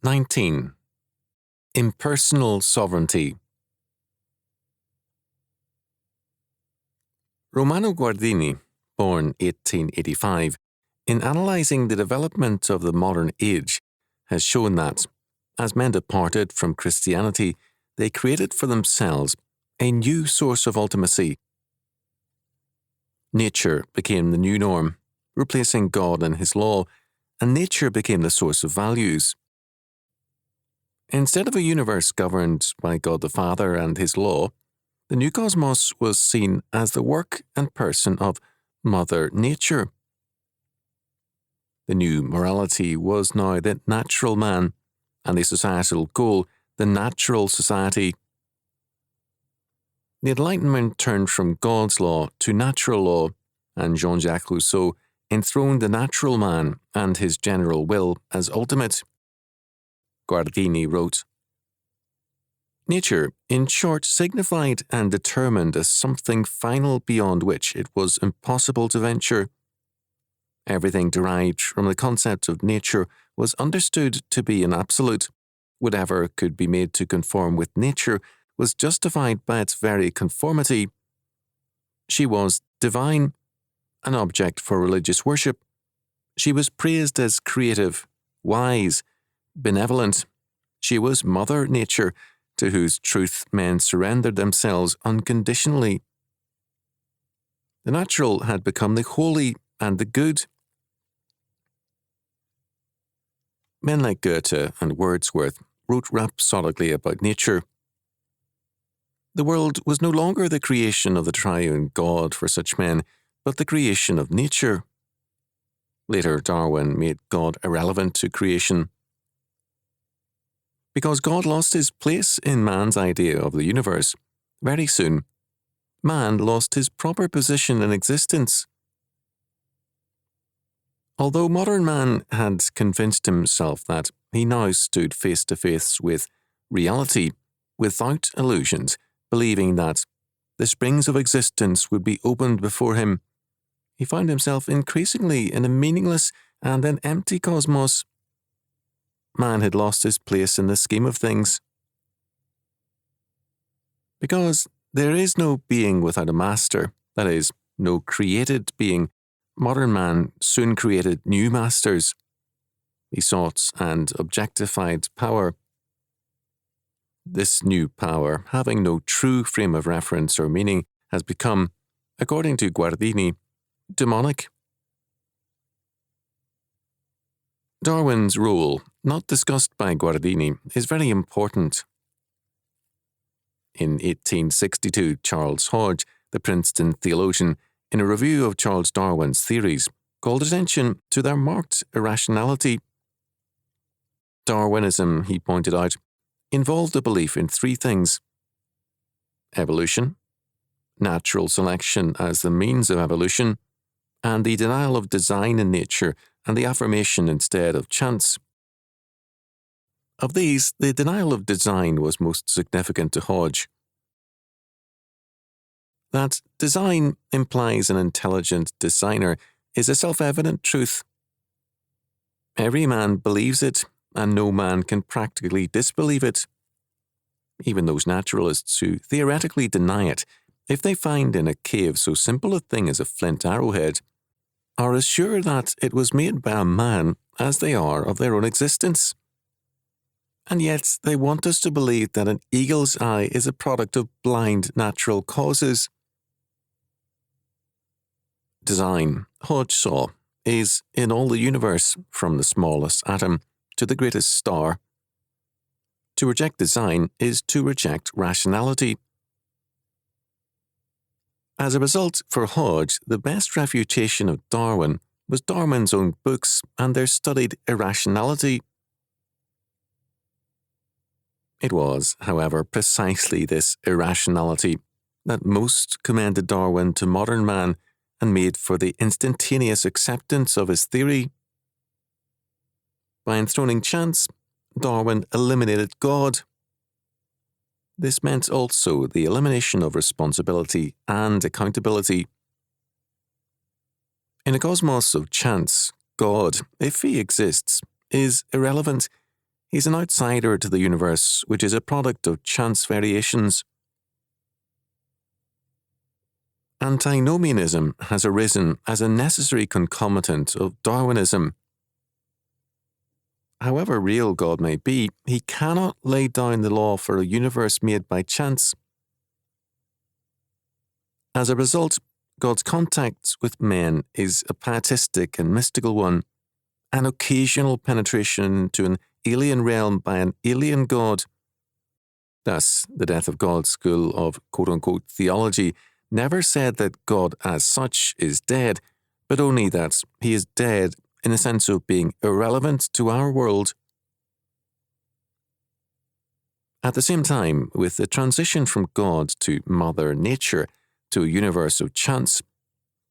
19. Impersonal sovereignty. Romano Guardini, born 1885, in analysing the development of the modern age, has shown that, as men departed from Christianity, they created for themselves a new source of ultimacy. Nature became the new norm, replacing God and his law, and nature became the source of values. Instead of a universe governed by God the Father and his law, the new cosmos was seen as the work and person of Mother Nature. The new morality was now the natural man, and the societal goal, the natural society. The Enlightenment turned from God's law to natural law, and Jean-Jacques Rousseau enthroned the natural man and his general will as ultimate. Guardini wrote, "Nature, in short, signified and determined as something final beyond which it was impossible to venture. Everything derived from the concept of nature was understood to be an absolute. Whatever could be made to conform with nature was justified by its very conformity. She was divine, an object for religious worship. She was praised as creative, wise, benevolent. She was Mother Nature, to whose truth men surrendered themselves unconditionally. The natural had become the holy and the good." Men like Goethe and Wordsworth wrote rhapsodically about nature. The world was no longer the creation of the triune God for such men, but the creation of nature. Later, Darwin made God irrelevant to creation. Because God lost his place in man's idea of the universe, very soon, man lost his proper position in existence. Although modern man had convinced himself that he now stood face to face with reality without illusions, believing that the springs of existence would be opened before him, he found himself increasingly in a meaningless and an empty cosmos. Man had lost his place in the scheme of things. Because there is no being without a master, that is, no created being, modern man soon created new masters. He sought and objectified power. This new power, having no true frame of reference or meaning, has become, according to Guardini, demonic. Darwin's role, not discussed by Guardini, is very important. In 1862, Charles Hodge, the Princeton theologian, in a review of Charles Darwin's theories, called attention to their marked irrationality. Darwinism, he pointed out, involved a belief in three things: evolution, natural selection as the means of evolution, and the denial of design in nature and the affirmation instead of chance. Of these, the denial of design was most significant to Hodge. That design implies an intelligent designer is a self-evident truth. Every man believes it, and no man can practically disbelieve it. Even those naturalists who theoretically deny it, if they find in a cave so simple a thing as a flint arrowhead, are as sure that it was made by a man as they are of their own existence. And yet they want us to believe that an eagle's eye is a product of blind natural causes. Design, Hodge saw, is in all the universe, from the smallest atom to the greatest star. To reject design is to reject rationality. As a result, for Hodge, the best refutation of Darwin was Darwin's own books and their studied irrationality. It was, however, precisely this irrationality that most commended Darwin to modern man and made for the instantaneous acceptance of his theory. By enthroning chance, Darwin eliminated God. This meant also the elimination of responsibility and accountability. In a cosmos of chance, God, if he exists, is irrelevant. He's an outsider to the universe, which is a product of chance variations. Antinomianism has arisen as a necessary concomitant of Darwinism. However real God may be, he cannot lay down the law for a universe made by chance. As a result, God's contact with men is a pietistic and mystical one, an occasional penetration into an alien realm by an alien God. Thus, the Death of God school of quote-unquote theology never said that God as such is dead, but only that he is dead in the sense of being irrelevant to our world. At the same time, with the transition from God to Mother Nature to a universe of chance,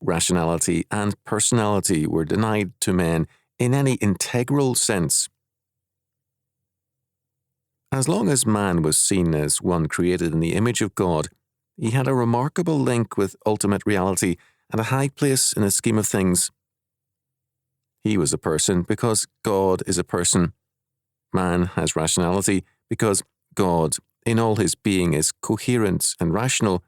rationality and personality were denied to men in any integral sense. As long as man was seen as one created in the image of God, he had a remarkable link with ultimate reality and a high place in the scheme of things. He was a person because God is a person. Man has rationality because God, in all his being, is coherent and rational.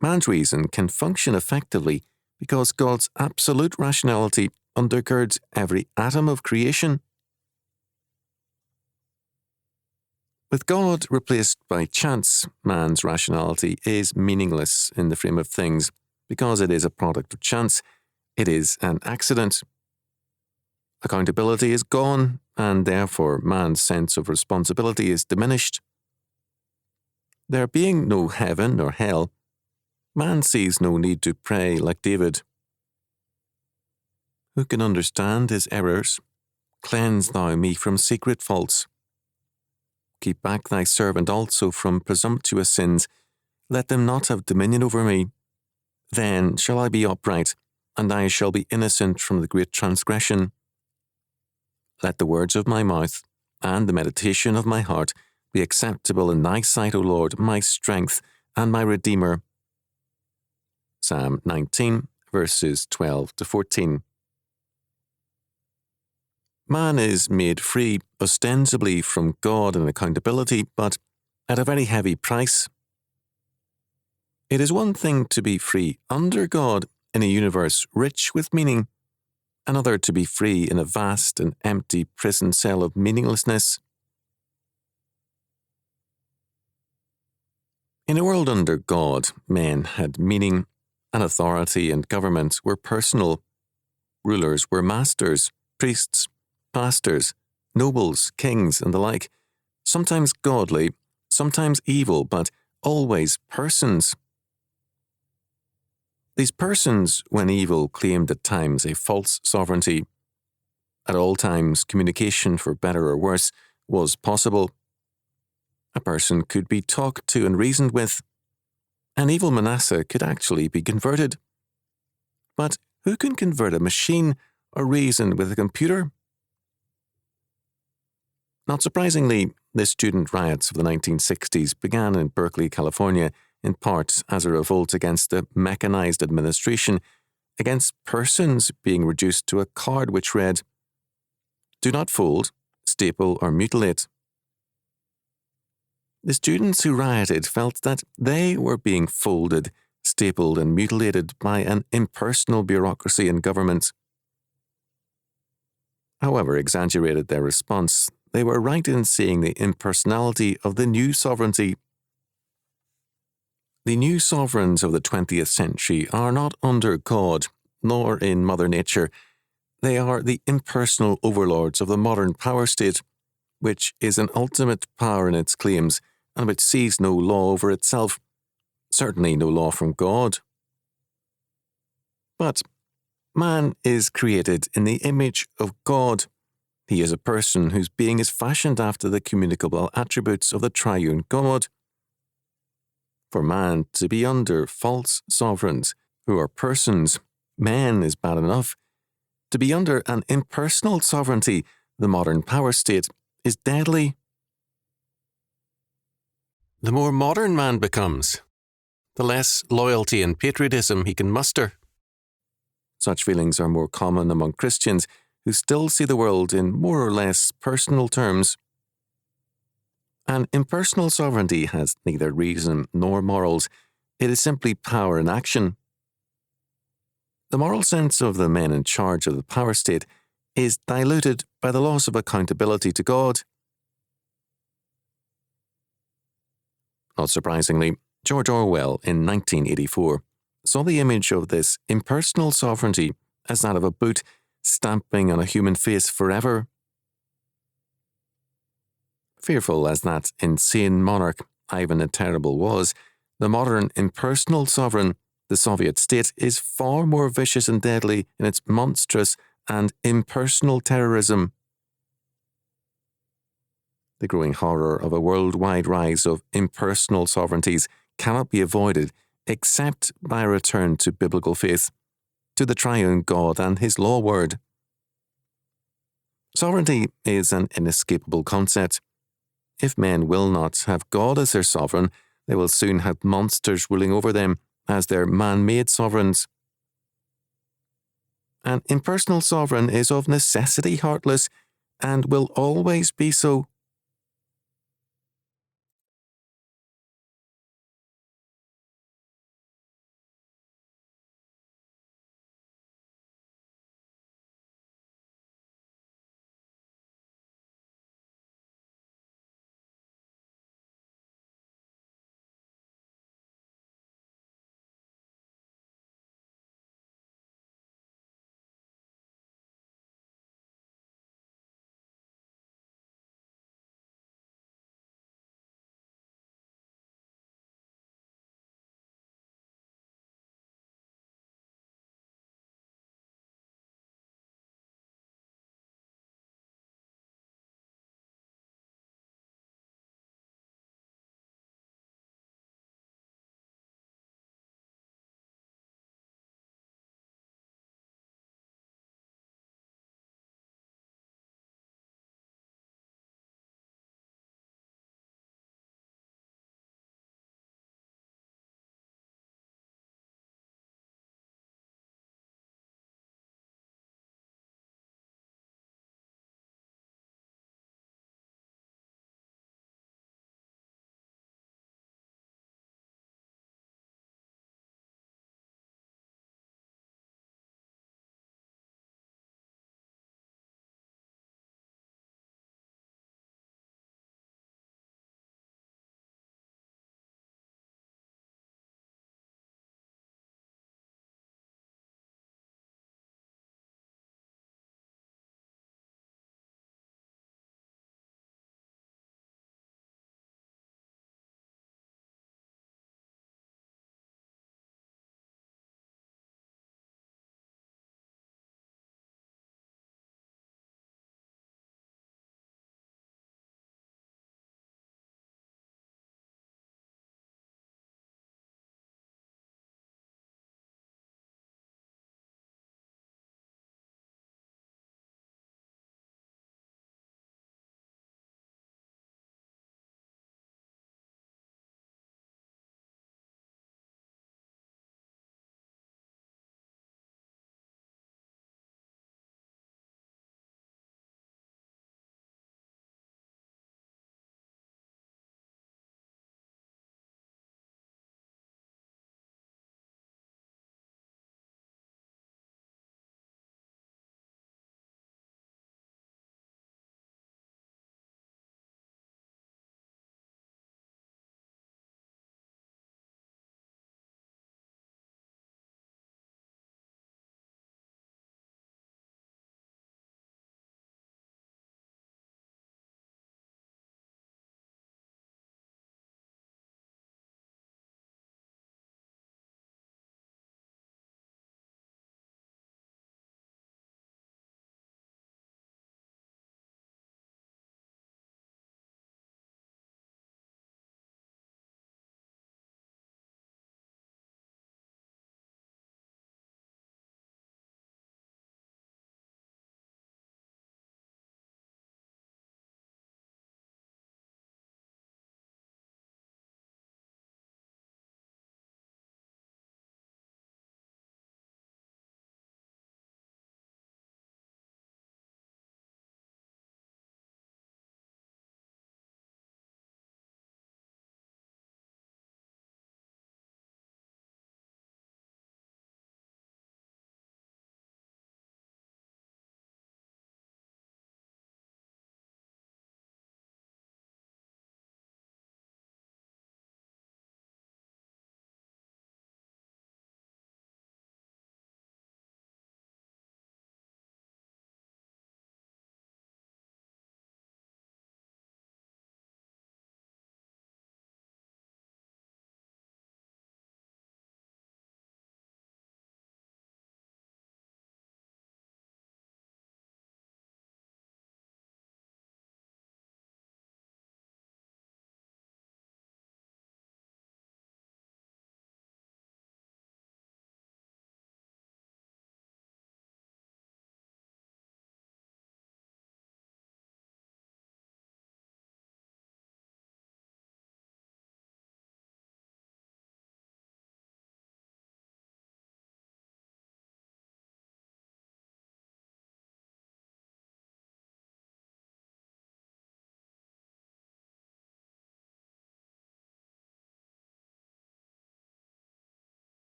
Man's reason can function effectively because God's absolute rationality undergirds every atom of creation. With God replaced by chance, man's rationality is meaningless in the frame of things because it is a product of chance. It is an accident. Accountability is gone, and therefore man's sense of responsibility is diminished. There being no heaven or hell, man sees no need to pray like David. Who can understand his errors? Cleanse thou me from secret faults. Keep back thy servant also from presumptuous sins. Let them not have dominion over me. Then shall I be upright, and I shall be innocent from the great transgression. Let the words of my mouth and the meditation of my heart be acceptable in thy sight, O Lord, my strength and my Redeemer. Psalm 19, verses 12 to 14. Man is made free ostensibly from God and accountability, but at a very heavy price. It is one thing to be free under God in a universe rich with meaning, another to be free in a vast and empty prison cell of meaninglessness. In a world under God, men had meaning, and authority and government were personal. Rulers were masters, priests, pastors, nobles, kings, and the like, sometimes godly, sometimes evil, but always persons. These persons, when evil, claimed at times a false sovereignty. At all times, communication, for better or worse, was possible. A person could be talked to and reasoned with. An evil Manasseh could actually be converted. But who can convert a machine or reason with a computer? Not surprisingly, the student riots of the 1960s began in Berkeley, California, in part as a revolt against a mechanized administration, against persons being reduced to a card which read, "Do not fold, staple, or mutilate." The students who rioted felt that they were being folded, stapled, and mutilated by an impersonal bureaucracy in government. However exaggerated their response, they were right in seeing the impersonality of the new sovereignty. The new sovereigns of the 20th century are not under God, nor in Mother Nature. They are the impersonal overlords of the modern power state, which is an ultimate power in its claims, and which sees no law over itself, certainly no law from God. But man is created in the image of God. He is a person whose being is fashioned after the communicable attributes of the triune God. For man to be under false sovereigns, who are persons, men, is bad enough. To be under an impersonal sovereignty, the modern power state, is deadly. The more modern man becomes, the less loyalty and patriotism he can muster. Such feelings are more common among Christians, who still see the world in more or less personal terms. An impersonal sovereignty has neither reason nor morals. It is simply power in action. The moral sense of the men in charge of the power state is diluted by the loss of accountability to God. Not surprisingly, George Orwell in 1984 saw the image of this impersonal sovereignty as that of a boot stamping on a human face forever. Fearful as that insane monarch Ivan the Terrible was, the modern impersonal sovereign, the Soviet state, is far more vicious and deadly in its monstrous and impersonal terrorism. The growing horror of a worldwide rise of impersonal sovereignties cannot be avoided except by a return to biblical faith, to the triune God and his law word. Sovereignty is an inescapable concept. If men will not have God as their sovereign, they will soon have monsters ruling over them as their man-made sovereigns. An impersonal sovereign is of necessity heartless and will always be so.